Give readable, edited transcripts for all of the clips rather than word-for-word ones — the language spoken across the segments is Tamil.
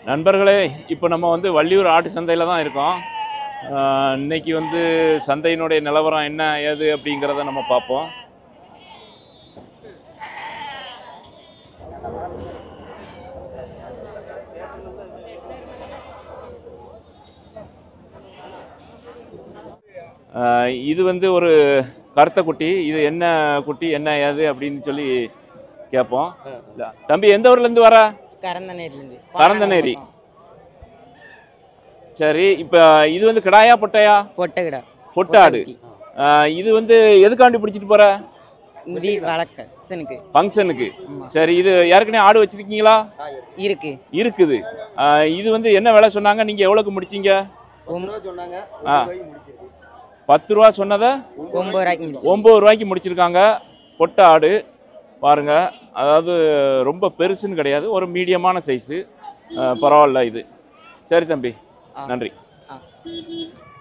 நண்பர்களே, இப்போ நம்ம வந்து வள்ளியூர் ஆட்டு சந்தையில் தான் இருக்கோம். இன்னைக்கு வந்து சந்தையினுடைய நிலவரம் என்ன ஏது அப்படிங்கிறத நம்ம பார்ப்போம். இது வந்து ஒரு கருத்த குட்டி. இது என்ன குட்டி என்ன ஏது அப்படின்னு சொல்லி கேட்போம். தம்பி, எந்த ஊர்லேருந்து வர? கரந்தநேரி. சரி, இப்போ இது வந்து கிடாயா பொட்டையா? பொட்டை கிடா. பொட்டாடு. இது வந்து எதுக்காண்டி பிடிச்சிட்டு போற? ஃபங்க்ஷனுக்கு. சரி, இது ஏற்கனவே ஆடு வச்சிருக்கீங்களா? இருக்குது. இது வந்து என்ன விலை சொன்னாங்க? நீங்க எவ்வளவுக்கு முடிச்சீங்க? 10 ரூபா சொன்னதை 9 ரூபாய்க்கு முடிச்சிருக்காங்க. பொட்டை ஆடு பாருங்க. அதாவது ரொம்ப பெருசுன்னு கிடையாது, ஒரு மீடியமான சைஸு. பரவாயில்ல இது. சரி தம்பி, நன்றி.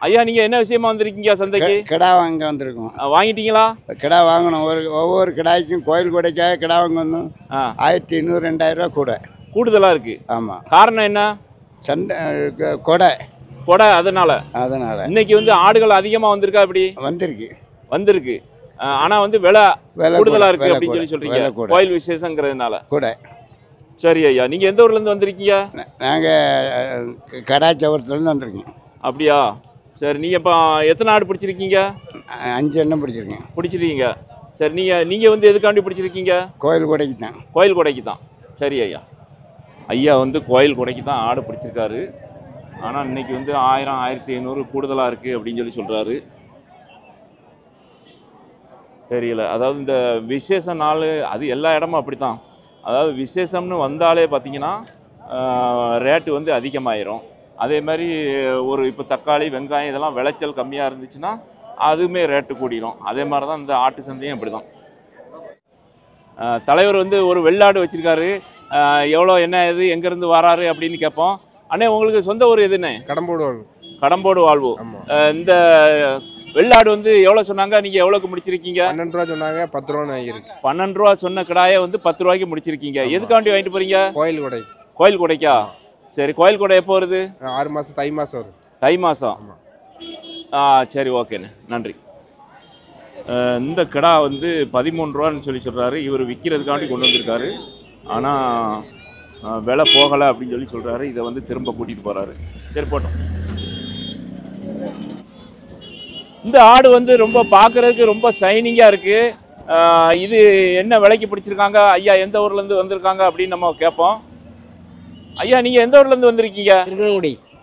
ஐயா, நீங்க என்ன விஷயமா வந்திருக்கீங்க சந்தைக்கு? கிடா வாங்க வந்திருக்கோம். வாங்கிட்டீங்களா? கிடா வாங்கணும். ஒவ்வொரு கிடாய்க்கும் கோயில் கொடைக்காக கிடா வாங்க வந்தோம். 1500 2000 ரூபா கூட கூடுதலா இருக்கு. ஆமாம். காரணம் என்ன? சந்தை கொடை. அதனால இன்னைக்கு வந்து ஆடுகள் அதிகமா வந்திருக்கா? இப்படி வந்திருக்கு. ஆனா வந்து விலை கூடுதலா இருக்கு அப்படின்னு சொல்லி சொல்றீங்க, கோயில் விசேஷங்கிறதுனால கூட. சரி ஐயா, நீங்க எந்த ஊர்ல இருந்து வந்திருக்கீங்க? நாங்க கடாச்சவரத்துலேருந்து வந்திருக்கோம். அப்படியா? சரி, நீங்க இப்போ எத்தனை ஆடு பிடிச்சிருக்கீங்க? 5 எண்ணம் பிடிச்சிருக்கீங்க. சரி, நீங்க வந்து எதுக்காண்டி பிடிச்சிருக்கீங்க? கோயில் கொடைக்கு தான். சரி ஐயா. ஐயா வந்து கோயில் கொடைக்கு தான் ஆடு பிடிச்சிருக்காரு. ஆனால் இன்னைக்கு வந்து 1000 1500 கூடுதலாக இருக்குது அப்படின்னு சொல்லி சொல்கிறாரு. தெரியல. அதாவது இந்த விசேஷ நாள் அது எல்லா இடமும் அப்படி தான். அதாவது விசேஷம்னு வந்தாலே பார்த்திங்கன்னா ரேட்டு வந்து அதிகமாயிரும். அதே மாதிரி ஒரு இப்போ தக்காளி வெங்காயம் இதெல்லாம் விளைச்சல் கம்மியாக இருந்துச்சுன்னா அதுவுமே ரேட்டு கூடிடும். அதே மாதிரி தான் இந்த ஆட்டு சந்தையும் அப்படி தான். தலைவர் வந்து ஒரு வெள்ளாடு வச்சுருக்காரு. எவ்வளோ என்ன இது எங்கேருந்து வராரு அப்படின்னு கேட்போம். அண்ணே, உங்களுக்கு சொந்த ஊர் எதுன்னு? கடம்போடு வாழ்வு. இந்த வெள்ளாடு வந்து எவ்வளோ சொன்னாங்க? நீங்கள் எவ்வளோக்கு முடிச்சிருக்கீங்க? 12 ரூபா சொன்னாங்க. 10 ரூபா ஆகிருக்கு. 12 ரூபா சொன்ன கிடாயை வந்து 10 ரூபாய்க்கு முடிச்சிருக்கீங்க. எதுக்காண்டி வாங்கிட்டு போறீங்க? கோயில் கொடைக்கா? சரி, கோயில் கொடை எப்போ வருது? 6 மாதம், தை மாதம் வரும். தை மாதம். சரி, ஓகேண்ணே, நன்றி. இந்த கிடா வந்து 13 ரூபான்னு சொல்லி சொல்கிறாரு. இவர் விற்கிறதுக்காண்டி கொண்டு வந்திருக்காரு. ஆனால் விலை போகலை அப்படின்னு சொல்லி சொல்கிறாரு. இதை வந்து திரும்ப கூட்டிகிட்டு போகிறாரு. சரி, போட்டோம். இந்த ஆடு வந்து ரொம்ப பார்க்குறதுக்கு ரொம்ப ஷைனிங்காக இருக்குது. இது என்ன விலைக்கு பிடிச்சிருக்காங்க? ஐயா எந்த ஊர்லேருந்து வந்திருக்காங்க அப்படின்னு நம்ம கேட்போம். ஐயா, நீங்கள் எந்த ஊர்லேருந்து வந்திருக்கீங்க?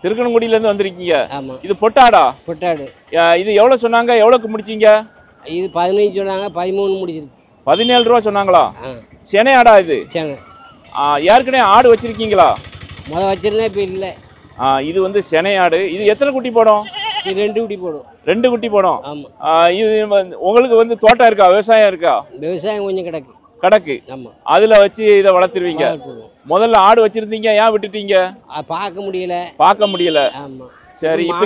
திருக்கணங்குடியிலேருந்து வந்திருக்கீங்க. இது பொட்டாடா? பொட்டாடு. இது எவ்வளோ சொன்னாங்க? எவ்வளோக்கு முடிச்சிங்க? இது 15 சொன்னாங்க, 13 முடிச்சிருக்கு. 17 ரூபா சொன்னாங்களா? செனை ஆடா இது? ஏற்கனவே ஆடு வச்சிருக்கீங்களா? முதல் வச்சிருந்தேன், இப்போ இல்லை. இது வந்து செனை ஆடு. இது எத்தனை குட்டி போடும்? 2 குட்டி போடும். 2 குட்டி போடும். ஆமாம். இது உங்களுக்கு வந்து தோட்டம் இருக்கா? விவசாயம் இருக்கா? விவசாயம் கொஞ்சம் கிடக்கு. ஆமாம். அதில் வச்சு இதை வளர்த்துருவீங்க. முதல்ல ஆடு வச்சிருந்தீங்க, ஏன் விட்டுட்டீங்க? பார்க்க முடியல. ஆமாம். சரி, இப்போ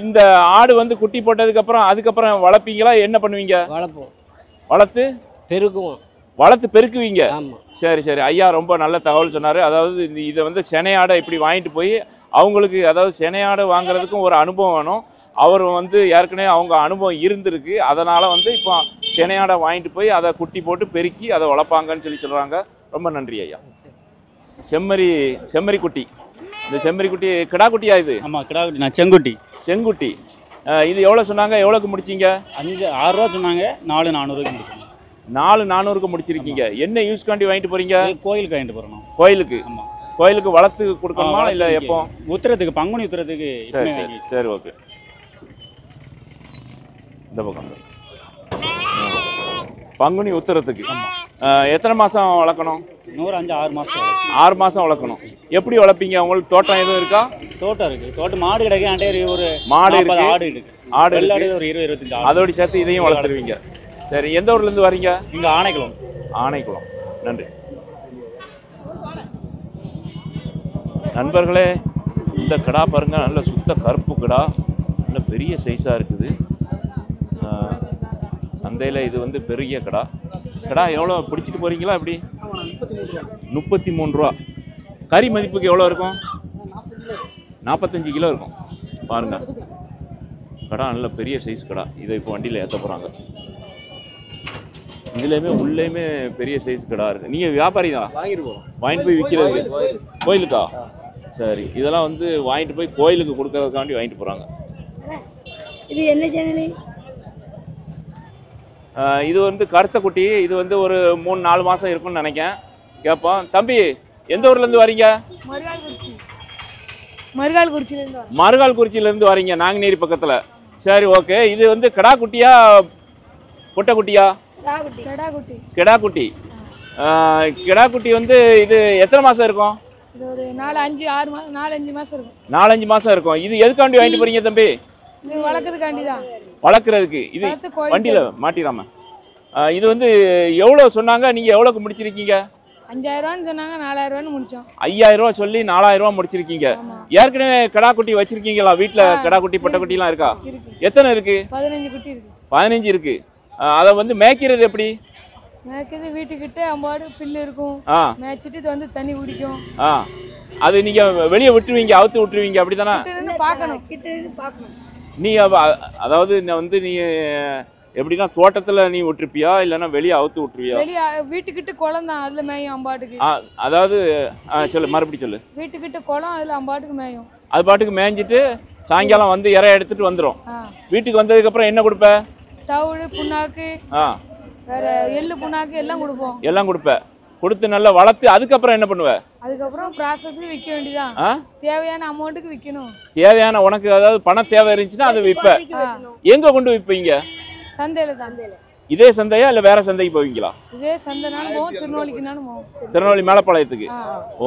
இந்த ஆடு வந்து குட்டி போட்டதுக்கப்புறம் அதுக்கப்புறம் வளர்ப்பீங்களா? என்ன பண்ணுவீங்க? வளர்த்து பெருக்குவீங்க. சரி சரி, ஐயா ரொம்ப நல்ல தகவல் சொன்னார். அதாவது இதை வந்து செனையாடை இப்படி வாங்கிட்டு போய் அவங்களுக்கு, அதாவது செனையாடை வாங்குறதுக்கும் ஒரு அனுபவம் வேணும். அவர் வந்து ஏற்கனவே அவங்க அனுபவம் இருந்திருக்கு. அதனால் வந்து இப்போ செனையாடை வாங்கிட்டு போய் அதை குட்டி போட்டு பெருக்கி அதை வளர்ப்பாங்கன்னு சொல்லி சொல்கிறாங்க. ரொம்ப நன்றி ஐயா. செம்மறி குட்டி. இந்த செம்மறி குட்டி கிடா குட்டியா இது? ஆமாம், கிடா குட்டி. நான் செங்குட்டி. இது எவ்வளோ சொன்னாங்க? எவ்வளோக்கு முடிச்சிங்க? 6 ரூபா சொன்னாங்க. 4,400 முடிச்சிங்க. 4,400 முடிச்சிருக்கீங்க. என்ன யூஸ்காண்டி வாங்கிட்டு போறீங்க? கோயிலுக்கு வாங்கிட்டு போறோம். கோயிலுக்கு? ஆமாம். கோயிலுக்கு வளர்த்து கொடுக்கணுமா இல்லை எப்போ? உத்திரத்துக்கு, பங்குனி உத்திரத்துக்கு. சரி, ஓகே. இந்த பக்கம் பங்குனி உத்திரத்துக்கு. எத்தனை மாதம் வளர்க்கணும்? 5-6 மாதம். 6 மாதம் வளர்க்கணும். எப்படி வளர்ப்பீங்க? உங்களுக்கு தோட்டம் எதுவும் இருக்கா? தோட்டம் இருக்கு. மாடு கிடைக்கும். ஒரு மாடு இருக்கு. ஆடு ஒரு 20-25 ஆடு. அதோடு சேர்த்து இதையும் வளர்த்துருவீங்க. சரி, எந்த ஊர்லேருந்து வரீங்க? இங்கே ஆனைக்குளம். நன்றி. நண்பர்களே, இந்த கிடா பாருங்க, நல்ல சுத்த கருப்பு கிடா, நல்ல பெரிய சைஸாக இருக்குது. சந்தையில் இது வந்து பெரிய கிடா. எவ்வளோ பிடிச்சிட்டு போகிறீங்களா? எப்படி? 33 ரூபா. கறி மதிப்புக்கு எவ்வளோ இருக்கும்? 45 கிலோ இருக்கும் பாருங்க. கடா நல்ல பெரிய சைஸ் கடா. இதை இப்போ வண்டியில் ஏற்ற போகிறாங்க. இதுலேயுமே உள்ளேயுமே பெரிய சைஸ் கடா இருக்குது. நீங்கள் வியாபாரி தான்? வாங்கிட்டு போய் விற்கிறது கோயிலுக்கா? சரி, இதெல்லாம் வந்து வாங்கிட்டு போய் கோயிலுக்கு கொடுக்கறதுக்காண்டி வாங்கிட்டு போகிறாங்க. இது என்ன சேனல்? இது வந்து கருத்த குட்டி. இது வந்து ஒரு 3-4 மாதம் இருக்கும்னு நினைக்கிறேன். கேட்போம். தம்பி, எந்த ஊர்லேருந்து வரீங்க? மருகால்குறிச்சியிலேருந்து வரீங்க, நாங்குநேரி பக்கத்தில். சரி, ஓகே. இது வந்து கிடா குட்டியா பொட்டை குட்டியா? கிடா குட்டி. கிடா குட்டி வந்து இது எத்தனை மாதம் இருக்கும்? இது ஒரு 4-5 மாதம் இருக்கும். 4-5 மாதம் இருக்கும். இது எதுக்காண்டி வாங்கிட்டு போறீங்க தம்பி? இது வளர்க்கறதுக்காண்டி தான். வளர்க்குறதுக்கு. இது வண்டியில் மாட்டிடாம. இது வந்து எவ்வளோ சொன்னாங்க? நீங்கள் எவ்வளோக்கு முடிச்சிருக்கீங்க? 5000 சொன்னாங்க, 4000 முடிச்சோம். 5000 சொல்லி 4000 முடிச்சிருக்கீங்க. ஏற்கனவே கிடா குட்டி வச்சிருக்கீங்களா வீட்டில்? கிடா குட்டி பொட்டை குட்டிலாம் இருக்கா? எத்தனை இருக்கு? 15 குட்டி இருக்கு. 15 இருக்கு. அதை வந்து மேய்க்கிறது எப்படி? மேய்க்கிறது வீட்டுக்கிட்ட அம்பாடு பில்லு இருக்கும். மேய்ச்சிட்டு இது வந்து தண்ணி குடிக்கும். அது நீங்கள் வெளியே விட்டுருவீங்க, அவுத்து விட்டுருவீங்க, அப்படி தானே? பார்க்கணும். நீ அதாவது வந்து நீ எப்படின்னா தோட்டத்தில் நீ விட்டுருப்பியா இல்லைன்னா வெளியே அவுத்து விட்டுருவியா? வெளியே வீட்டுக்கிட்ட குளம் தான், அதில் மேயும் அம்பாட்டுக்கு. அதாவது சொல்லு, மறுபடியும் சொல்லு. வீட்டுக்கிட்ட குளம், அதில் அம்பாட்டுக்கு மேயும். அது பாட்டுக்கு மேய்ஞ்சிட்டு சாயங்காலம் வந்து இறை எடுத்துட்டு வந்துடும். வீட்டுக்கு வந்ததுக்கப்புறம் என்ன கொடுப்ப? தவிடு, புண்ணாக்கு, வேற எள்ளு புண்ணாக்கு எல்லாம் கொடுப்போம். எல்லாம் கொடுப்ப. கொடுத்து நல்லா வளர்த்து அதுக்கப்புறம் என்ன பண்ணுவ? அதுக்கப்புறம் ப்ராசஸ் விற்க வேண்டியதான். தேவையான அமௌண்ட்டுக்கு விற்கணும். தேவையான உனக்கு அதாவது பணம் தேவை இருந்துச்சுன்னா அதை விற்ப. எங்க கொண்டு விற்பீங்க? சந்தையில. இதே சந்தையா இல்லை வேற சந்தைக்கு போவீங்களா? இதே சந்தைனாலும் போவோம், திருநெல்வேலிக்குனாலும் போவோம். திருநெல்வேலி மேலப்பாளையத்துக்கு. ஓ,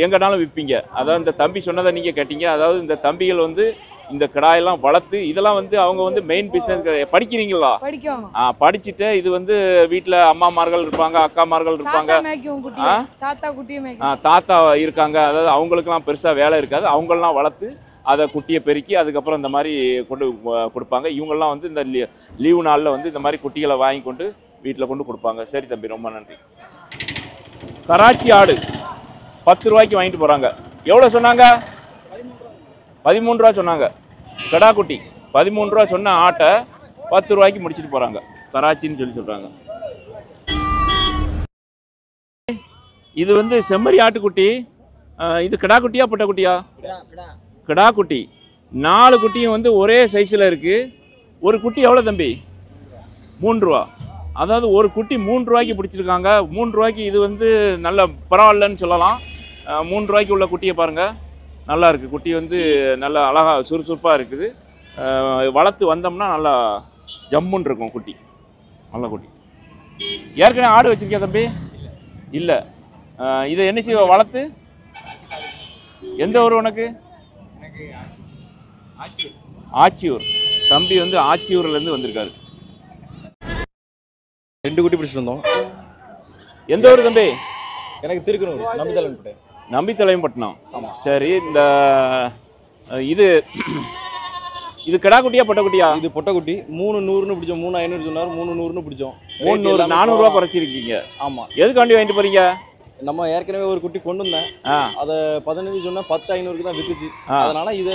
எங்கனாலும் விற்பீங்க. அதாவது இந்த தம்பி சொன்னதை நீங்கள் கேட்டீங்க. அதாவது இந்த தம்பிகள் வந்து இந்த கிடாயெல்லாம் வளர்த்து இதெல்லாம் வந்து அவங்க வந்து மெயின் பிஸ்னஸ். படிக்கிறீங்களா? படிக்கும். படிச்சுட்டு இது வந்து வீட்டில் அம்மாமார்கள் இருப்பாங்க, அக்காமார்கள் இருப்பாங்க, தாத்தா இருக்காங்க. அதாவது அவங்களுக்குலாம் பெருசாக வேலை இருக்காது. அவங்களெலாம் வளர்த்து அதை குட்டியை பெருக்கி அதுக்கப்புறம் இந்த மாதிரி கொண்டு கொடுப்பாங்க. இவங்கெல்லாம் வந்து இந்த லீவு நாளில் வந்து இந்த மாதிரி குட்டிகளை வாங்கி கொண்டு வீட்டில் கொண்டு கொடுப்பாங்க. சரி தம்பி, ரொம்ப நன்றி. கராச்சி ஆடு 10 ரூபாய்க்கு வாங்கிட்டு போகிறாங்க. எவ்வளோ சொன்னாங்க? 13 ரூபா சொன்னாங்க. கடா குட்டி 13 ரூபா சொன்ன ஆட்டை 10 ரூபாய்க்கு முடிச்சுட்டு போகிறாங்க. கராச்சின்னு சொல்லி சொல்கிறாங்க. இது வந்து செம்மறி ஆட்டுக்குட்டி. இது கிடா குட்டியா பொட்டை குட்டியா? கிடா குட்டி. 4 குட்டியும் வந்து ஒரே சைஸில் இருக்குது. ஒரு குட்டி எவ்வளோ தம்பி? 3 ரூபா. அதாவது ஒரு குட்டி 3 ரூபாய்க்கு பிடிச்சிருக்காங்க. 3 ரூபாய்க்கு இது வந்து நல்ல பரவாயில்லன்னு சொல்லலாம். 3 ரூபாய்க்கு உள்ள குட்டியை பாருங்கள், நல்லா இருக்குது. குட்டி வந்து நல்லா அழகாக சுறுசுறுப்பாக இருக்குது. வளர்த்து வந்தோம்னா நல்லா ஜம்முன்னு இருக்கும் குட்டி. நல்ல குட்டி. ஏற்கனவே ஆடு வச்சுருக்கியா தம்பி? இல்லை. இதை என்ன செய்வ வளர்த்து? எந்த ஊர் உனக்கு? ஆச்சியூர். தம்பி வந்து ஆச்சியூர்லேருந்து வந்திருக்காரு. 2 குட்டி பிடிச்சிட்டு வந்தோம். எந்த ஊர் தம்பி? எனக்கு திருக்கனூர், நம்பித்தலையம்பட்டினம். நம்பித்தலையம்பட்டினம். சரி, இந்த இது இது கிடா குட்டியா பொட்டை குட்டியா? இது பொட்டை குட்டி. 300ன்னு பிடிச்சோம். 3500 சொன்னார், 300ன்னு பிடிச்சோம். 300 400 ரூபா குறைச்சிருக்கீங்க. ஆமாம். எதுக்காண்டி வாங்கிட்டு போறீங்க? நம்ம ஏற்கனவே ஒரு குட்டி கொண்டு வந்தேன். அதை 15 சொன்னா 10,500க்கு தான் வித்துச்சு. அதனால இதை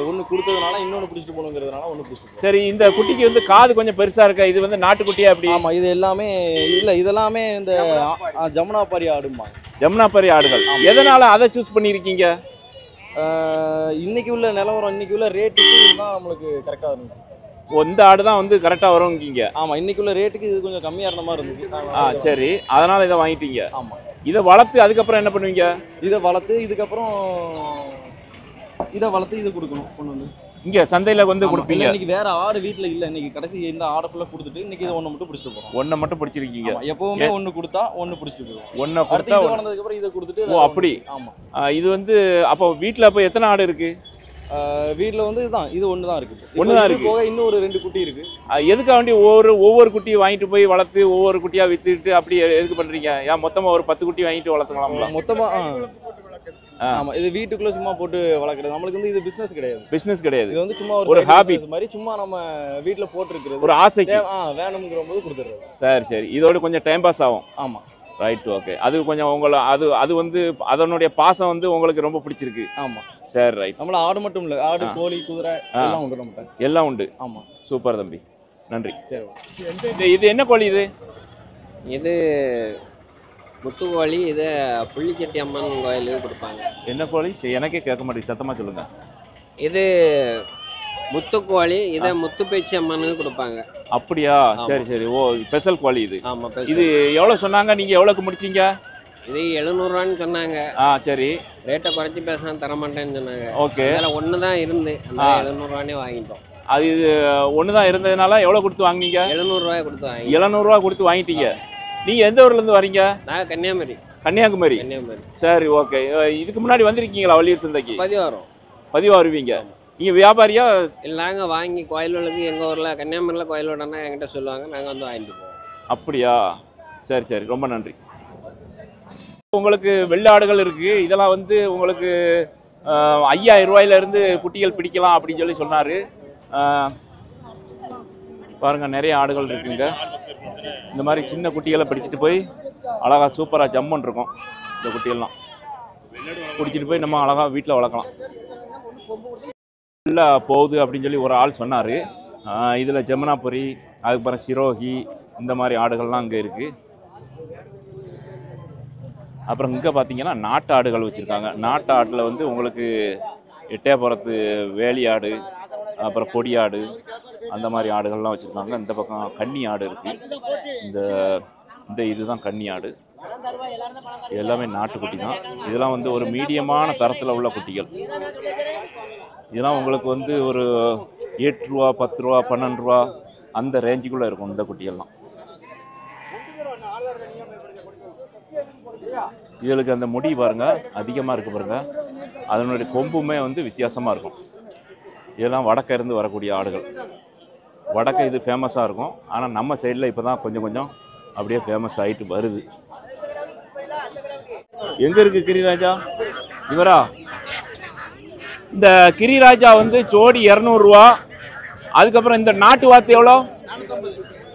ஒன்று கொடுத்ததுனால இன்னொன்று பிடிச்சிட்டு போகணுங்கிறதுனால ஒன்று பிடிச்சிட்டு. சரி, இந்த குட்டிக்கு வந்து காது கொஞ்சம் பெருசா இருக்கா? இது வந்து நாட்டுக்குட்டியா அப்படி? ஆமாம், இது எல்லாமே இல்லை, இதெல்லாமே இந்த ஜமுனாபாரி ஆடுமா. ஜமுனாபாரி ஆடுகள். எதனால அதை சூஸ் பண்ணியிருக்கீங்க? இன்னைக்கு உள்ள நிலவரம், இன்னைக்கு உள்ள ரேட்டுக்கு தான் நம்மளுக்கு கரெக்டாக இருந்துச்சு. இந்த ஆடு தான் வந்து கரெக்டாக வரும்ங்கீங்க. ஆமாம், இன்னைக்கு உள்ள ரேட்டுக்கு இது கொஞ்சம் கம்மியாக இருந்த மாதிரி இருந்துச்சு. சரி, அதனால இதை வாங்கிட்டீங்க. ஆமாம். இதை வளர்த்து அதுக்கப்புறம் என்ன பண்ணுவீங்க? இதை வளர்த்து இதுக்கப்புறம் இதை வளர்த்து இது கொடுக்கணும், கொண்டு வந்து இங்கே சந்தையில் வந்து கொடுப்பீங்க. இன்னைக்கு வேற ஆடு வீட்டில் இல்லை. இன்னைக்கு கடைசி இந்த ஆடை ஃபுல்லாக கொடுத்துட்டு இன்னைக்கு இதை ஒன்று மட்டும் பிடிச்சிட்டு போகிறோம். ஒன்றை மட்டும் பிடிச்சிருக்கீங்க. எப்பவுமே ஒன்று கொடுத்தா ஒன்று பிடிச்சிட்டு போவோம். ஒன்றை கொடுத்தா வளர்ந்ததுக்கப்புறம் இதை கொடுத்துட்டு. ஓ, அப்படி. ஆமாம். இது வந்து அப்போ வீட்டில் அப்போ எத்தனை ஆடு இருக்கு? வீட்டில் வந்து இதுதான், இது ஒன்று தான் இருக்குது. ஒன்று தான் இருக்கு. போக இன்னும் ஒரு 2 குட்டி இருக்கு. எதுக்காக வேண்டி ஒவ்வொரு குட்டியை வாங்கிட்டு போய் வளர்த்து ஒவ்வொரு குட்டியாக வித்துட்டு அப்படி எதுக்கு பண்ணுறீங்க? ஏன் மொத்தமாக ஒரு 10 குட்டி வாங்கிட்டு வளர்த்துக்கலாம்ல? மொத்தமாக. ஆமாம், இது வீட்டுக்குள்ளே சும்மா போட்டு வளர்க்குறது. நம்மளுக்கு வந்து இது பிஸ்னஸ் கிடையாது. பிஸ்னஸ் கிடையாது. இது வந்து சும்மா ஒரு ஹாபி மாதிரி, சும்மா நம்ம வீட்டில் போட்டுருக்குறது, ஒரு ஆசைக்கு வேணுங்கிற போது கொடுத்துட்றது. சரி, இதோட கொஞ்சம் டைம் பாஸ் ஆகும். ஆமாம். Right, okay. அது கொஞ்சம் உங்களை அது வந்து அதனுடைய பாசம் வந்து உங்களுக்கு ரொம்ப பிடிச்சிருக்கு. ஆமாம். சரி, ரைட். நம்மள ஆடு மட்டும் இல்லை, ஆடு கோழி குதிரை எல்லாம் உண்டு நம்மகிட்ட. எல்லாம் உண்டு. ஆமாம். சூப்பர் தம்பி, நன்றி. சரி. இது என்ன கோழி இது? இது முத்துக்கோழி. இது புள்ளிச்செட்டி அம்மன் கோயிலுக்கு கொடுப்பாங்க. என்ன கோழி? எனக்கே கேட்க மாட்டேங்குது, சத்தமாக சொல்லுங்கள். இது முத்துக்கோழி. இதை முத்துப்பேச்சி அம்மனுக்கு கொடுப்பாங்க. அப்படியா? சரி சரி. ஓ, ஸ்பெஷல் கோழி இது. ஆமாம். இது எவ்வளோ சொன்னாங்க? நீங்கள் எவ்வளோக்கு முடிச்சிங்க? இது 700 சொன்னாங்க. சரி. ரேட்டை குறைச்சி பேச தரமாட்டேன்னு சொன்னாங்க. ஓகே. அதில் ஒன்று தான் இருந்து அந்த 700 வாங்கிட்டோம். அது இது ஒன்று தான் இருந்ததுனால எவ்வளோ கொடுத்து வாங்கினீங்க? 700 கொடுத்து வாங்கி. 700 கொடுத்து வாங்கிட்டீங்க. நீங்கள் எந்த ஊர்லேருந்து வரீங்க? நாங்கள் கன்னியாகுமரி. கன்னியாகுமரி. சரி, ஓகே. இதுக்கு முன்னாடி வந்திருக்கீங்களா வள்ளியூர் சந்தைக்கு? பதிவாக வருவீங்க. நீங்கள் வியாபாரியா? இல்லை, நாங்கள் வாங்கி கோயில்களுக்கு எங்கள் ஊரில் கன்னியாகுமரியில் கோயிலோடனா என்கிட்ட சொல்லுவாங்க, நாங்கள் வந்து வாங்கிட்டு போவோம். அப்படியா? சரி சரி, ரொம்ப நன்றி. உங்களுக்கு வெள்ளாடுகள் இருக்குது. இதெல்லாம் வந்து உங்களுக்கு 5000 ரூபாயிலேருந்து குட்டிகள் பிடிக்கலாம் அப்படின்னு சொல்லி சொன்னார். பாருங்கள், நிறைய ஆடுகள் இருக்குங்க. இந்த மாதிரி சின்ன குட்டிகளை பிடிச்சிட்டு போய் அழகாக சூப்பராக ஜம்முன்னு இருக்கும். இந்த குட்டிகள்லாம் பிடிச்சிட்டு போய் நம்ம அழகாக வீட்டில் வளர்க்கலாம். நல்லா போகுது அப்படின்னு சொல்லி ஒரு ஆள் சொன்னார். இதில் ஜமுனாபுரி, அதுக்கப்புறம் சிரோகி, இந்த மாதிரி ஆடுகள்லாம் அங்கே இருக்குது. அப்புறம் இங்கே பார்த்தீங்கன்னா நாட்டு ஆடுகள் வச்சுருக்காங்க. நாட்டு ஆட்டில் வந்து உங்களுக்கு எட்டயபுரத்து வேலியாடு, அப்புறம் கொடியாடு, அந்த மாதிரி ஆடுகள்லாம் வச்சுருக்காங்க. இந்த பக்கம் கன்னி ஆடு இருக்குது. இந்த இதுதான் கன்னி ஆடு. எல்லாமே நாட்டுக்குட்டி தான். இதெல்லாம் வந்து ஒரு மீடியமான தரத்தில் உள்ள குட்டிகள். இதெல்லாம் உங்களுக்கு வந்து ஒரு 8 ரூபா, 10 ரூபா, 12 ரூபா அந்த ரேஞ்சுக்குள்ளே இருக்கும் இந்த குட்டிகள்லாம். இதுகளுக்கு அந்த முடி பாருங்கள் அதிகமாக இருக்குது பாருங்கள். அதனுடைய கொம்புமே வந்து வித்தியாசமாக இருக்கும். இதெல்லாம் வடக்க இருந்து வரக்கூடிய ஆடுகள். வடக்க இது ஃபேமஸாக இருக்கும். ஆனால் நம்ம சைடில் இப்போ தான் கொஞ்சம் கொஞ்சம் அப்படியே ஃபேமஸ் ஆகிட்டு வருது. எங்கே இருக்குது கிரிராஜா? இவரா? இந்த கிரிராஜா வந்து ஜோடி 200 ரூபா. அதுக்கப்புறம் இந்த நாட்டு வாத்து எவ்வளோ?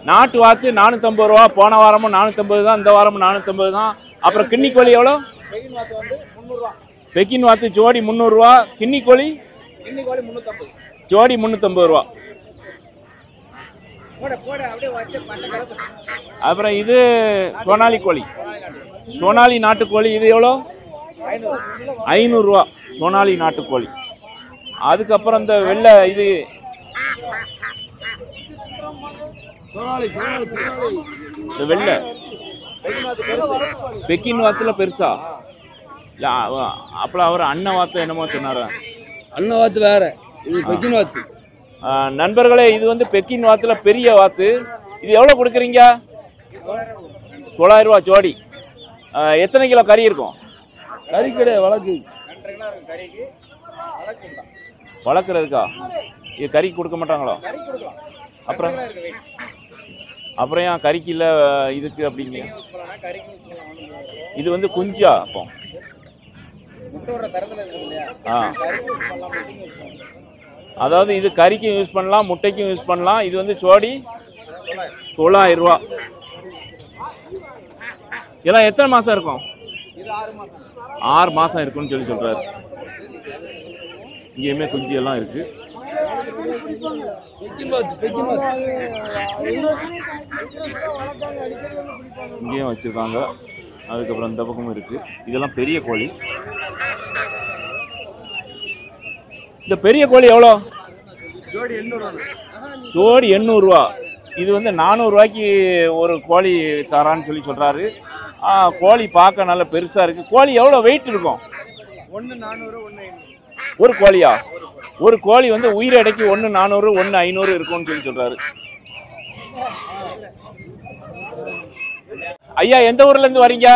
நாட்டு வாத்து 450 ரூபா. போன வாரமும் 450 தான், இந்த வாரமும் 450 தான். அப்புறம் கிண்ணிக்கோழி எவ்வளோ? பெக்கின் வாத்து ஜோடி 300 ரூபா. கிண்ணிக்கோழி ஜோடி 350 ரூபா. அப்புறம் இது சோனாலி கோழி, சோனாலி நாட்டுக்கோழி. இது எவ்வளோ? 500 ரூபா சோனாலி நாட்டுக்கோழி. அதுக்கப்புறம் இந்த வெள்ளை இது இந்த வெள்ளை பெக்கின் வாத்துல பெருசா? அப்புறம் அவர் அண்ணன் வாத்து என்னமோ சொன்னார். அண்ணன் வாத்து வேற, இது பெக்கின் வாத்து. நண்பர்களே, இது வந்து பெக்கின் வாத்துல பெரிய வாத்து. இது எவ்வளோ கொடுக்குறீங்க? 900 ரூபா ஜோடி. எத்தனை கிலோ கறி இருக்கும்? கறி கிடையாது, வழக்கு. வளர்க்குறதுக்கா? இது கறிக்கு கொடுக்க மாட்டாங்களோ? அப்புறம் அப்புறம் ஏன் கறிக்கு இல்லை இதுக்கு அப்படிங்க? இது வந்து குஞ்சா? அப்போ அதாவது இது கறிக்கும் யூஸ் பண்ணலாம், முட்டைக்கும் யூஸ் பண்ணலாம். இது வந்து ஜோடி 900 ரூபா. இதெல்லாம் எத்தனை மாதம் இருக்கும்? 6 மாதம் இருக்குன்னு சொல்லி சொல்கிறாரு. இங்கேயுமே குஞ்சு எல்லாம் இருக்குது. இங்கேயும் வச்சுருக்காங்க. அதுக்கப்புறம் இந்த பக்கமும் இருக்குது. இதெல்லாம் பெரிய கோழி. இந்த பெரிய கோழி எவ்வளோ? ஜோடி 800 ரூபா. இது வந்து 400 ரூபாய்க்கு ஒரு கோழி தரான்னு சொல்லி சொல்கிறாரு. கோழி பார்க்க நல்ல பெருசாக இருக்குது. கோழி எவ்வளோ வெயிட் இருக்கும்? 1 400, 1 500. ஒரு கோழியா? ஒரு கோழி வந்து உயிர் எடைக்கு 1 400, 1 500 இருக்கும்னு சொல்லி சொல்கிறாரு. ஐயா, எந்த ஊர்லேருந்து வரீங்க?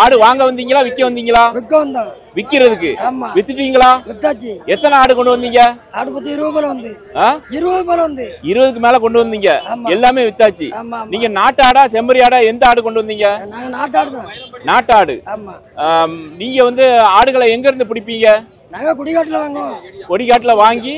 ஆடு வாங்க வந்தீங்களா, விற்க வந்தீங்களா? விற்கிறதுக்கு. வித்துட்டீங்களா? எத்தனை ஆடு கொண்டு வந்தீங்க? 20க்கு மேல கொண்டு வந்தீங்க. எல்லாமே வித்தாச்சு. நீங்க நாட்டு ஆடா செம்மறி ஆடா எந்த ஆடு கொண்டு வந்தீங்க? நாட்டு ஆடு. நீங்க வந்து ஆடுகளை எங்க இருந்து பிடிப்பீங்க? நாங்கள் குடிகாட்டில் வாங்குவோம். கொடிக்காட்டில் வாங்கி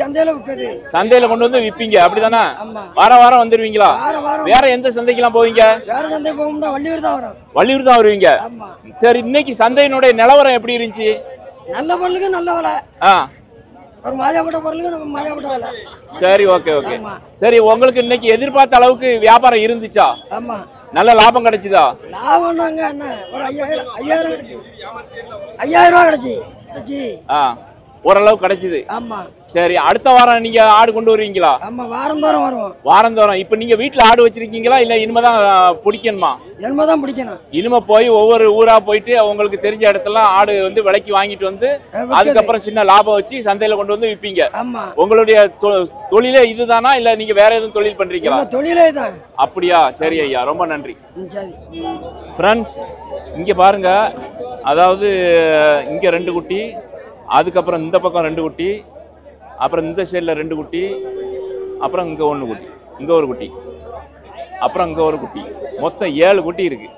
சந்தையில் விற்கிறது. சந்தையில் கொண்டு வந்து விற்பீங்க அப்படிதானே? ஆமாம். வாரம் வாரம் வந்துடுவீங்களா? வாரம் வாரம். வேற எந்த சந்தைக்கெல்லாம் போவீங்க? வேற சந்தை போகும்னா வள்ளியூர் தான் வரும். வள்ளியூர் தான் வருவீங்க. ஆமாம். சரி, இன்னைக்கு சந்தையினுடைய நிலவரம் எப்படி இருந்துச்சு? நல்ல பொருளுக்கு நல்ல விலை. ஒரு மாயாப்பட்ட பொருளுக்கு நம்ம மாயாப்பட்ட விலை. சரி, ஓகே ஓகே. ஆமாம். சரி, உங்களுக்கு இன்னைக்கு எதிர்பார்த்த அளவுக்கு வியாபாரம் இருந்துச்சா? ஆமாம். நல்ல லாபம் கிடைச்சுதா? லாபம் நாங்க என்ன ஒரு 5000 கிடைச்சி 5000 ரூபா கிடைச்சி. ஓரளவு கிடைச்சிது. ஆமா. சரி, அடுத்த வாரம் நீங்க ஆடு கொண்டு வருவீங்களா? ஆமா, வாரந்தோறும் வருவோம். வாரந்தோறும். இப்ப நீங்க வீட்டுல ஆடு வச்சிருக்கீங்களா இல்ல இனிமேதான் பிடிக்கணுமா? இனிமேதான் பிடிக்கணும். இனிமே போய் ஒவ்வொரு ஊரா போயிட்டு உங்களுக்கு தெரிஞ்ச இடத்துல ஆடு வந்து விலைக்கு வாங்கிட்டு வந்து அதுக்கப்புறம் சின்ன லாபம் வச்சு சந்தையில கொண்டு வந்து விற்பீங்க. ஆமா. உங்களுடைய தொழிலே இதுதானா இல்ல நீங்க வேற எதுவும் தொழில் பண்றீங்களா? தொழிலே தான். அப்படியா? சரி ஐயா, ரொம்ப நன்றி. சரி ஃப்ரெண்ட்ஸ், இங்க பாருங்க, அதாவது இங்க 2 குட்டி, அதுக்கப்புறம் இந்த பக்கம் 2 குட்டி, அப்புறம் இந்த சைடில் 2 குட்டி, அப்புறம் இங்கே 1 குட்டி, இங்கே ஒரு குட்டி, அப்புறம் இங்கே ஒரு குட்டி, மொத்தம் 7 குட்டி இருக்குது.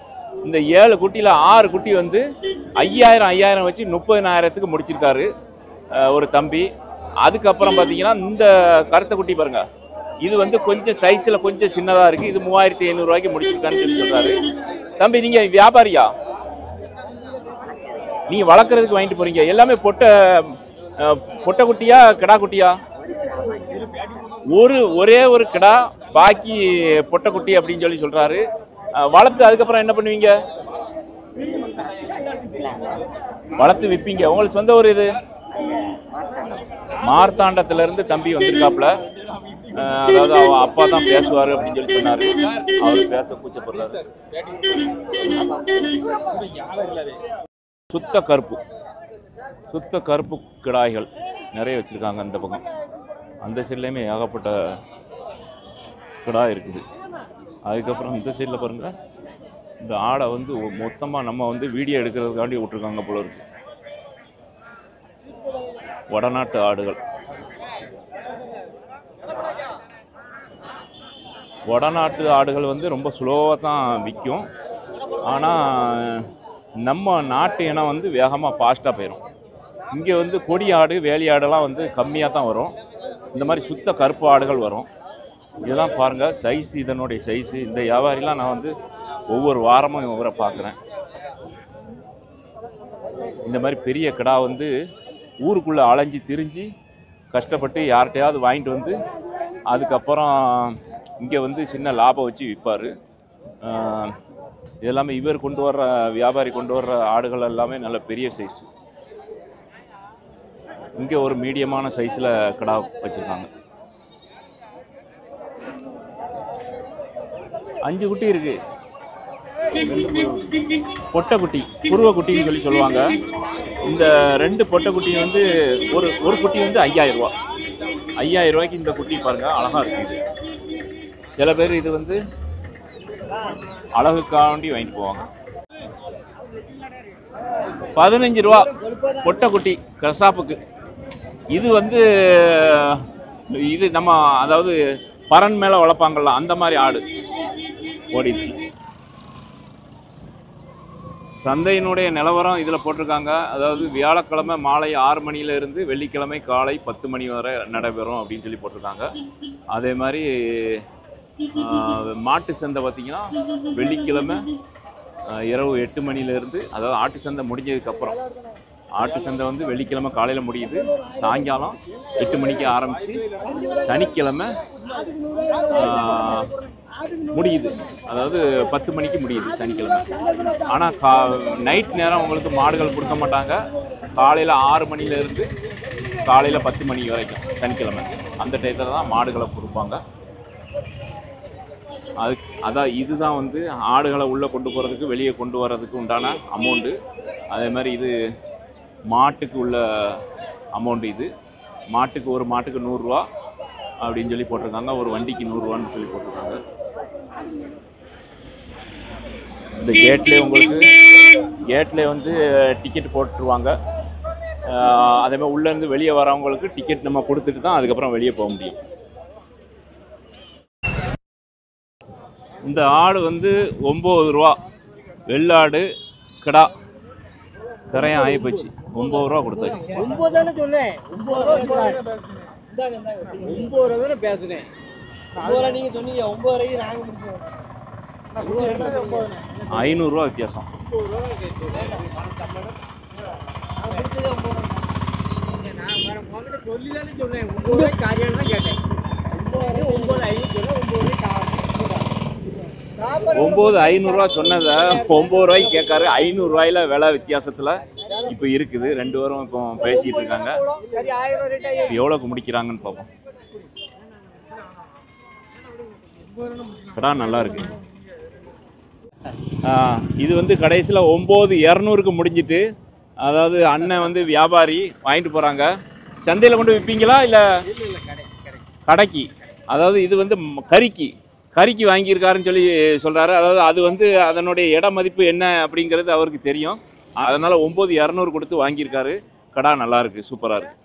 இந்த 7 குட்டியில் 6 குட்டி வந்து 5000 வச்சு 30,000க்கு முடிச்சிருக்காரு ஒரு தம்பி. அதுக்கப்புறம் பார்த்தீங்கன்னா இந்த கருத்த குட்டி பாருங்க, இது வந்து கொஞ்சம் சைஸில் கொஞ்சம் சின்னதாக இருக்குது. இது 3500 ரூபாய்க்கு முடிச்சிருக்கான்னு சொல்லி சொல்கிறாரு. தம்பி, நீங்கள் வியாபாரியா? நீங்க வளர்க்குறதுக்கு வாங்கிட்டு போறீங்க? எல்லாமே பொட்டை குட்டியா கிடா குட்டியா? ஒரே ஒரு கிடா, பாக்கி பொட்டை குட்டி அப்படின்னு சொல்லி சொல்றாரு. வளர்த்து அதுக்கப்புறம் என்ன பண்ணுவீங்க? வளர்த்து விற்பீங்க. உங்களுக்கு சொந்த ஊர் இது? மார்த்தாண்டத்துல இருந்து தம்பி வந்திருக்காப்புல. அதாவது அவன் அப்பா தான் பேசுவாரு அப்படின்னு சொல்லி சொன்னாரு. அவரு பேச கூச்சப்படுறாரு. சுத்த கருப்பு கிடாய்கள் நிறைய வச்சுருக்காங்க அந்த பக்கம். அந்த சைட்லேயுமே ஏகப்பட்ட கிடாய் இருக்குது. அதுக்கப்புறம் இந்த சைடில் பாருங்கள், இந்த ஆடை வந்து மொத்தமாக நம்ம வந்து வீடியோ எடுக்கிறதுக்காண்டி விட்ருக்காங்க போல இருக்கு. வடநாட்டு ஆடுகள். வடநாட்டு ஆடுகள் வந்து ரொம்ப ஸ்லோவாக தான் விற்கும். ஆனால் நம்ம நாட்டு இனம் வந்து வேகமாக ஃபாஸ்ட்டாக போயிடும். இங்கே வந்து கொடி ஆடு, வேலி ஆடெல்லாம் வந்து கம்மியாக தான் வரும். இந்த மாதிரி சுத்த கருப்பு ஆடுகள் வரும். இதெல்லாம் பாருங்கள் சைஸு, இதனுடைய சைஸு. இந்த வியாபாரிலாம் நான் வந்து ஒவ்வொரு வாரமும் இவரை பார்க்குறேன். இந்த மாதிரி பெரிய கிடா வந்து ஊருக்குள்ளே அலைஞ்சி திரிஞ்சு கஷ்டப்பட்டு யார்கிட்டையாவது வாங்கிட்டு வந்து அதுக்கப்புறம் இங்கே வந்து சின்ன லாபம் வச்சு விற்பார். இதெல்லாமே இவர் கொண்டு வர்ற வியாபாரி கொண்டு வர்ற ஆடுகள் எல்லாமே நல்ல பெரிய சைஸு. இங்கே ஒரு மீடியமான சைஸில் கிடா வச்சுருக்காங்க. 5 குட்டி இருக்கு. பொட்டை குட்டி, புருவ குட்டின்னு சொல்லி சொல்லுவாங்க. இந்த 2 பொட்டை குட்டி வந்து ஒரு குட்டி வந்து 5000 ரூபா. 5000 ரூபாய்க்கு இந்த குட்டி பாருங்கள், அழகாக இருக்குது. சில பேர் இது வந்து அழகுக்காண்டி வாங்கிட்டு போவாங்க. 15 ரூபா பொட்டை குட்டி கசாப்புக்கு. இது வந்து இது நம்ம அதாவது பரன் மேலே வளர்ப்பாங்கள்ல அந்த மாதிரி ஆடு ஓடிடுச்சு. சந்தையினுடைய நிலவரம் இதில் போட்டிருக்காங்க. அதாவது வியாழக்கிழமை மாலை 6 மணியிலிருந்து வெள்ளிக்கிழமை காலை 10 மணி வரை நடைபெறும் அப்படின்னு சொல்லி போட்டிருக்காங்க. அதே மாதிரி மாட்டு சந்தை பார்த்திங்கன்னா வெள்ளிக்கிழமை இரவு 8 மணிலேருந்து, அதாவது ஆட்டு சந்தை முடிஞ்சதுக்கப்புறம், ஆட்டு சந்தை வந்து வெள்ளிக்கிழமை காலையில் முடியுது, சாயங்காலம் 8 மணிக்கு ஆரம்பித்து சனிக்கிழமை முடியுது, அதாவது 10 மணிக்கு முடியுது சனிக்கிழமை. ஆனால் நைட் நேரம் உங்களுக்கு மாடுகள் கொடுக்க மாட்டாங்க. காலையில் 6 மணிலேருந்து காலையில் 10 மணி வரைக்கும் சனிக்கிழமை அந்த டயத்தில் தான் மாடுகளை கொடுப்பாங்க. அதான் இதுதான் வந்து ஆடுகளை உள்ளே கொண்டு போகிறதுக்கு வெளியே கொண்டு வர்றதுக்கு உண்டான அமௌண்ட்டு. அதே மாதிரி இது மாட்டுக்கு உள்ள அமௌண்ட்டு. இது மாட்டுக்கு ஒரு மாட்டுக்கு 100 ரூபா அப்படின்னு சொல்லி போட்டிருக்காங்க. ஒரு வண்டிக்கு 100 ரூபான்னு சொல்லி போட்டிருக்காங்க. இந்த கேட்லேயே வந்து டிக்கெட் போட்டுருவாங்க. அதே மாதிரி உள்ளேருந்து வெளியே வரவங்களுக்கு டிக்கெட் நம்ம கொடுத்துட்டு தான் அதுக்கப்புறம் வெளியே போக முடியும். இந்த ஆடு வந்து 9 ரூபா. வெள்ளாடு கிடா கரையான் ஆகிப்போச்சு. 9 ரூபா கொடுத்தாச்சு. 9 தானே சொன்னேன். 9 ரூபா சொன்னேன். 9 ரூபா தானே பேசுனேன். 9 ரூபா நீங்க சொன்னீங்க. 9 ரூபாய்க்கு நாங்க முடிச்சோம். 500 ரூபா வித்தியாசம். 9 ரூபா கேட்டேன். நான் முடிச்சதே 9 ரூபா. நான் வேற உங்ககிட்ட சொல்லி தானே சொன்னேன். 9 ரூபாய்க்கு காரியம் தான் கேட்டேன். 9 500 சொன்னேன். 9,500 ரூபா சொன்னதை 9 ரூபாய்க்கு கேட்காரு. 500 ரூபாயில விலை வித்தியாசத்தில் இப்போ இருக்குது. 2 பேரும் இப்போ பேசிட்டு இருக்காங்க. சரி 1000 ரூபா ரேட் எவ்வளோக்கு முடிக்கிறாங்கன்னு பார்ப்போம். கடா நல்லா இருக்கு. இது வந்து கடைசியில் 9,200க்கு முடிஞ்சிட்டு, அதாவது அண்ணன் வந்து வியாபாரி வாங்கிட்டு போகிறாங்க. சந்தையில் கொண்டு விற்பீங்களா இல்லை கடைக்கு? அதாவது இது வந்து கறிக்கு வாங்கியிருக்காருன்னு சொல்லி சொல்கிறாரு. அதாவது அது வந்து அதனுடைய இட மதிப்பு என்ன அப்படிங்கிறது அவருக்கு தெரியும். அதனால் 9,200 கொடுத்து வாங்கியிருக்காரு. கடா நல்லா இருக்குது, சூப்பராக இருக்குது.